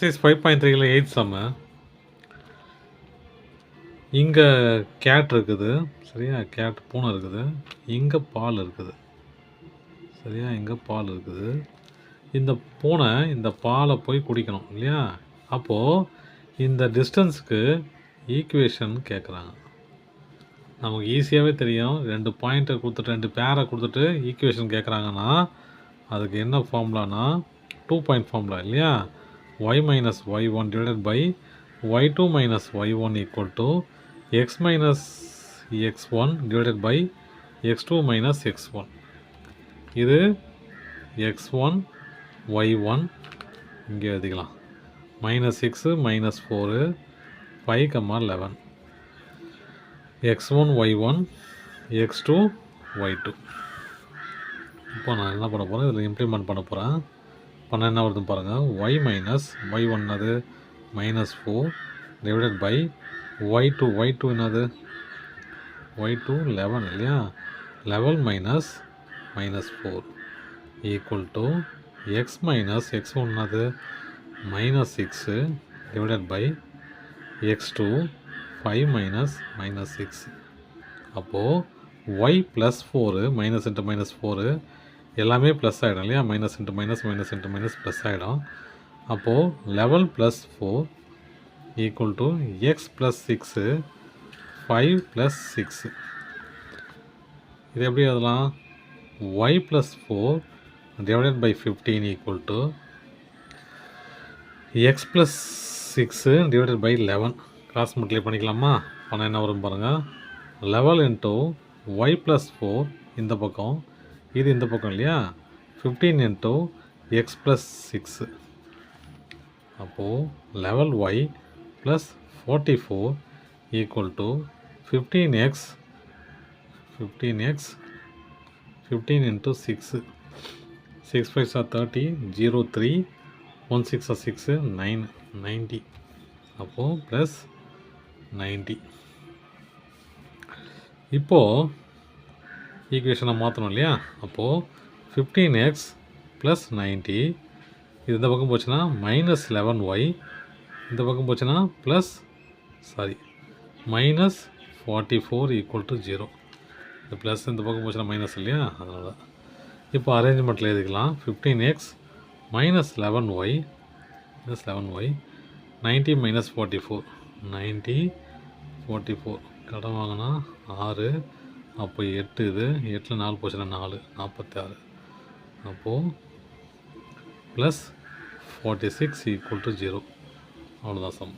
Exercise 5.3ல 8th சம்மு. இங்கே gate இருக்குது சரியா, கேட் பூனை இருக்குது, இங்கே பால் இருக்குது சரியா, இங்கே பால் இருக்குது. இந்த பூனை இந்த பாலை போய் குடிக்கணும் இல்லையா. அப்போது இந்த டிஸ்டன்ஸுக்கு ஈக்குவேஷன் கேட்குறாங்க. நமக்கு ஈஸியாகவே தெரியும், 2 பாயிண்ட்டை கொடுத்துட்டு 2 பேரை கொடுத்துட்டு ஈக்குவேஷன் கேட்குறாங்கன்னா அதுக்கு என்ன ஃபார்முலானா 2 பாயிண்ட் ஃபார்முலா இல்லையா. y minus y1 divided by y2 minus y1 equal to x minus x1 divided by x2 minus x1. இது x1 y1 இங்கே எழுதிக்கலாம். -6 -4 5, 11 x1 y1 x2 y2. இப்போ நான் என்ன பண்ண போகிறேன், இதில் இம்ப்ளிமெண்ட் பண்ண போகிறேன். பண்ண என்ன வருதுன்னு பாருங்கள். y மைனஸ் y1 அது -4 டிவைடட் பை y2 என்னது y2 11 இல்லையா. 11 minus -4 equal to x minus x1 அது -6 டிவைடட் பை x2 5 மைனஸ் -6. அப்போது y ப்ளஸ் 4 மைனஸ் இன்ட்டு -4 எல்லாமே ப்ளஸ் ஆகிடும் இல்லையா. மைனஸ் இன்ட்டு மைனஸ் ப்ளஸ் ஆகிடும். அப்போது 11 + 4 ஈக்குவல் டு எக்ஸ் ப்ளஸ் 6 5 + 6. இது எப்படி எழுதலாம், y + 4 divided by 15 equal to x plus 6 divided by 11. Cross multiply பண்ணிக்கலாமா. பண்ண என்ன வரும் பாருங்கள். 11 இன்ட்டு y + 4 இந்த பக்கம், இது இந்த பக்கம் இல்லையா. 15 இன்ட்டு எக்ஸ் ப்ளஸ் 6. அப்போது 11y plus 44 equal to 15x 15 into 6 6 5 are 30 0 3 1 6 are 6 9 90. அப்போது ப்ளஸ் 90. இப்போது ஈக்குவேஷனை மாற்றணும் இல்லையா. அப்போது 15x ப்ளஸ் 90 இது இந்த பக்கம் போச்சுன்னா -11y, இந்த பக்கம் போச்சுன்னா -44 ஈக்குவல் டு 0. இந்த ப்ளஸ் இந்த பக்கம் போச்சுன்னா மைனஸ் இல்லையா, அதனால். இப்போ அரேஞ்ச்மெண்ட்டில் எழுதிக்கலாம். 15x -11y 90 -44 90 44 கடன் வாங்கினா 6, அப்போ 8, இது 8ல் 4 போச்சுன்னா 4 46. அப்போது +46 ஈக்குவல் டு 0. அவ்வளோதான் சம்.